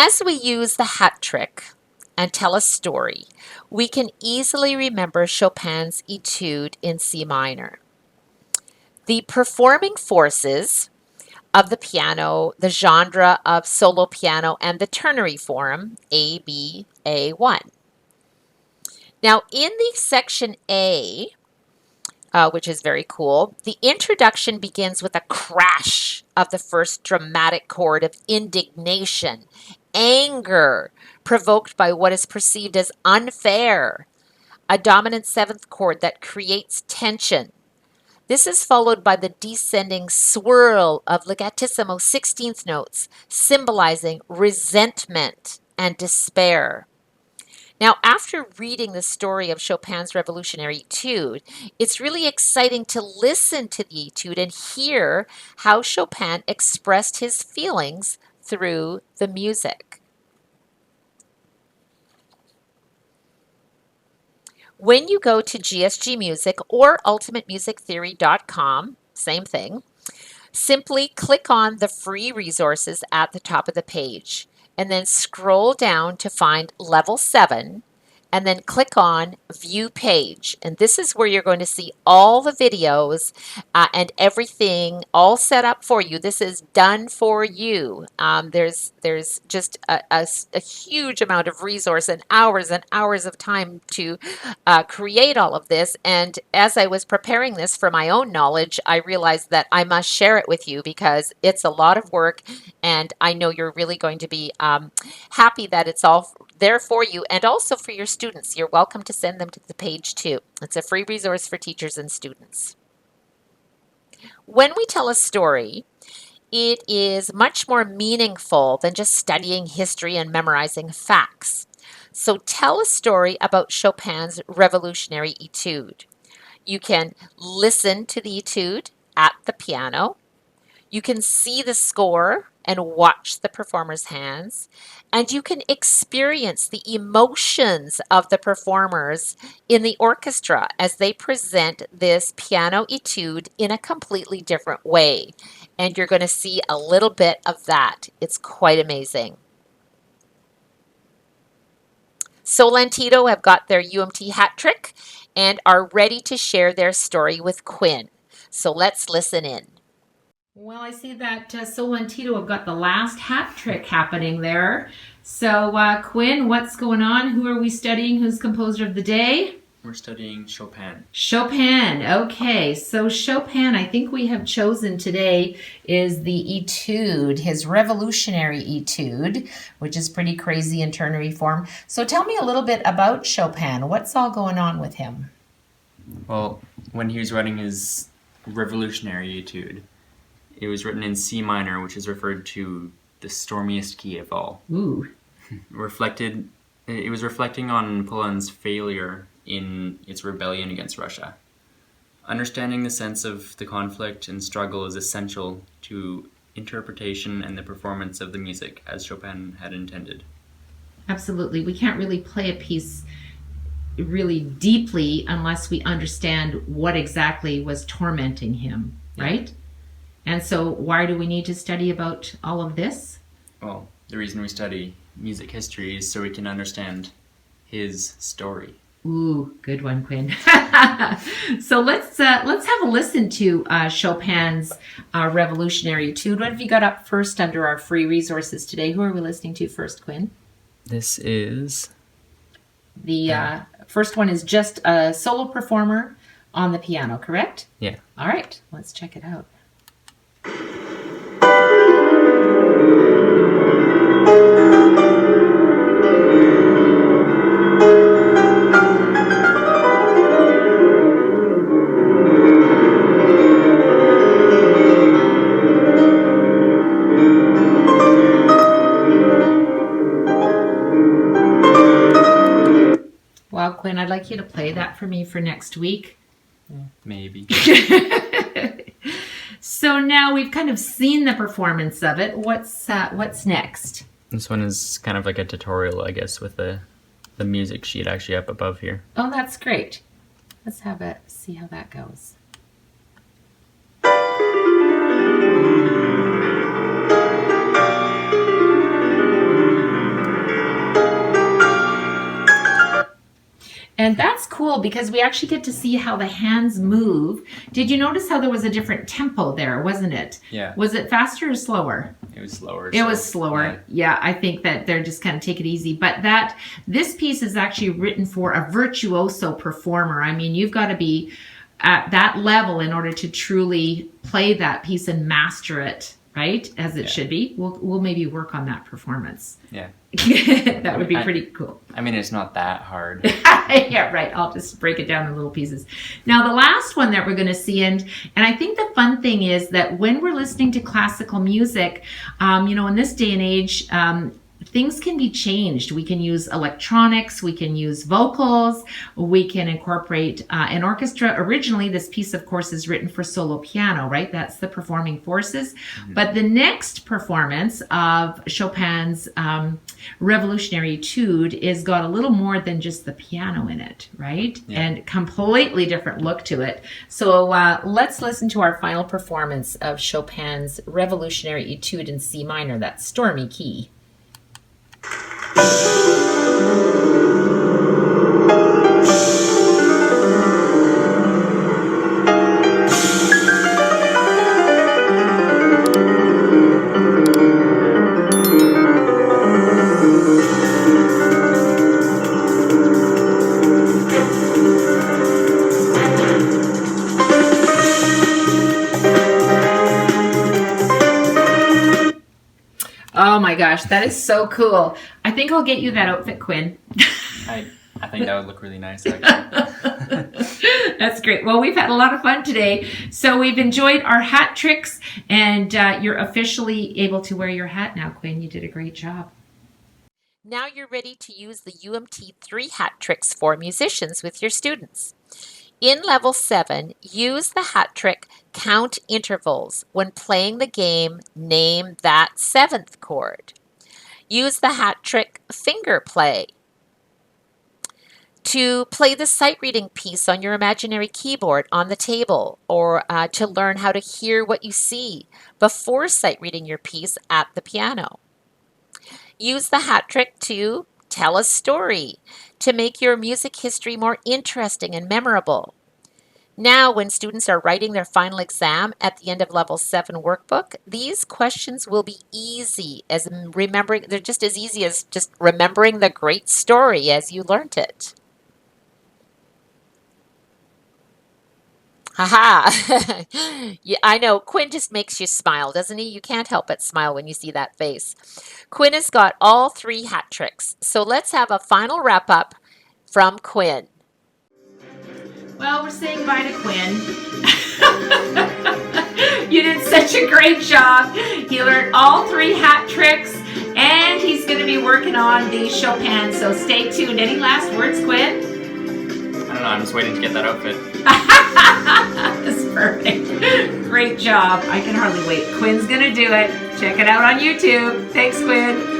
As we use the hat trick and tell a story, we can easily remember Chopin's Etude in C minor. The performing forces of the piano, the genre of solo piano, and the ternary form, A, B, A1. Now, in the section A, which is very cool, the introduction begins with a crash of the first dramatic chord of indignation, anger, provoked by what is perceived as unfair, a dominant seventh chord that creates tension. This is followed by the descending swirl of legatissimo 16th notes, symbolizing resentment and despair. Now, after reading the story of Chopin's Revolutionary Etude, it's really exciting to listen to the etude and hear how Chopin expressed his feelings through the music. When you go to GSG Music or ultimatemusictheory.com, same thing, simply click on the free resources at the top of the page and then scroll down to find Level 7 and then click on View Page. And this is where you're going to see all the videos and everything all set up for you. This is done for you. There's just a huge amount of resource and hours of time to create all of this. And as I was preparing this for my own knowledge, I realized that I must share it with you because it's a lot of work, and I know you're really going to be happy that it's all there for you and also for your students. You're welcome to send them to the page too. It's a free resource for teachers and students. When we tell a story, it is much more meaningful than just studying history and memorizing facts. So tell a story about Chopin's Revolutionary Etude. You can listen to the etude at the piano. You can see the score and watch the performer's hands, and you can experience the emotions of the performers in the orchestra as they present this piano etude in a completely different way. And you're going to see a little bit of that. It's quite amazing. Solantito have got their UMT hat trick and are ready to share their story with Quinn. So let's listen in. Well, I see that Sol and Tito have got the last hat trick happening there. So, Quinn, what's going on? Who are we studying? Who's composer of the day? We're studying Chopin. Chopin. Okay, so Chopin, I think we have chosen today is the Etude, his Revolutionary Etude, which is pretty crazy in ternary form. So tell me a little bit about Chopin. What's all going on with him? Well, when he was writing his Revolutionary Etude, it was written in C minor, which is referred to the stormiest key of all. Ooh. It was reflecting on Poland's failure in its rebellion against Russia. Understanding the sense of the conflict and struggle is essential to interpretation and the performance of the music as Chopin had intended. Absolutely. We can't really play a piece really deeply unless we understand what exactly was tormenting him, right? And so why do we need to study about all of this? Well, the reason we study music history is so we can understand his story. Ooh, good one, Quinn. So let's have a listen to Chopin's Revolutionary Etude. What have you got up first under our free resources today? Who are we listening to first, Quinn? This is... The first one is just a solo performer on the piano, correct? Yeah. All right, let's check it out. Well, Quinn, I'd like you to play that for me for next week. Maybe. So now we've kind of seen the performance of it. What's next? This one is kind of like a tutorial, I guess, with the music sheet actually up above here. Oh, that's great. Let's see how that goes. cool because we actually get to see how the hands move. Did you notice how there was a different tempo there, wasn't it? Yeah. Was it faster or slower? It was slower. It was slower. Yeah, I think that they're just kind of take it easy. But this piece is actually written for a virtuoso performer. I mean, you've got to be at that level in order to truly play that piece and master it, right? As it should be. We'll maybe work on that performance. Yeah. That would be pretty cool. I mean, it's not that hard. Yeah, right. I'll just break it down in little pieces. Now, the last one that we're going to see, and I think the fun thing is that when we're listening to classical music, in this day and age, things can be changed. We can use electronics, we can use vocals, we can incorporate an orchestra. Originally, this piece, of course, is written for solo piano, right? That's the performing forces. Mm-hmm. But the next performance of Chopin's Revolutionary Etude is got a little more than just the piano in it, right? Yeah. And completely different look to it. So let's listen to our final performance of Chopin's Revolutionary Etude in C minor, that stormy key. Oh my gosh, that is so cool. I think I'll get you that outfit, Quinn. I think that would look really nice, actually. That's great. Well, we've had a lot of fun today. So we've enjoyed our hat tricks, and you're officially able to wear your hat now, Quinn. You did a great job. Now you're ready to use the UMT 3 hat tricks for musicians with your students. In Level 7, use the hat trick Count Intervals when playing the game Name That 7th Chord. Use the hat trick Finger Play to play the sight reading piece on your imaginary keyboard on the table, or to learn how to hear what you see before sight reading your piece at the piano. Use the hat trick to tell a story to make your music history more interesting and memorable. Now, when students are writing their final exam at the end of Level 7 workbook, these questions will be easy as remembering. They're just as easy as just remembering the great story as you learned it. Haha! Yeah, I know, Quinn just makes you smile, doesn't he? You can't help but smile when you see that face. Quinn has got all 3 hat tricks, so let's have a final wrap-up from Quinn. Well, we're saying bye to Quinn. You did such a great job. He learned all 3 hat tricks, and he's going to be working on the Chopin, so stay tuned. Any last words, Quinn? I don't know, I'm just waiting to get that outfit. That's perfect. Great job. I can hardly wait. Quinn's going to do it. Check it out on YouTube. Thanks, Quinn.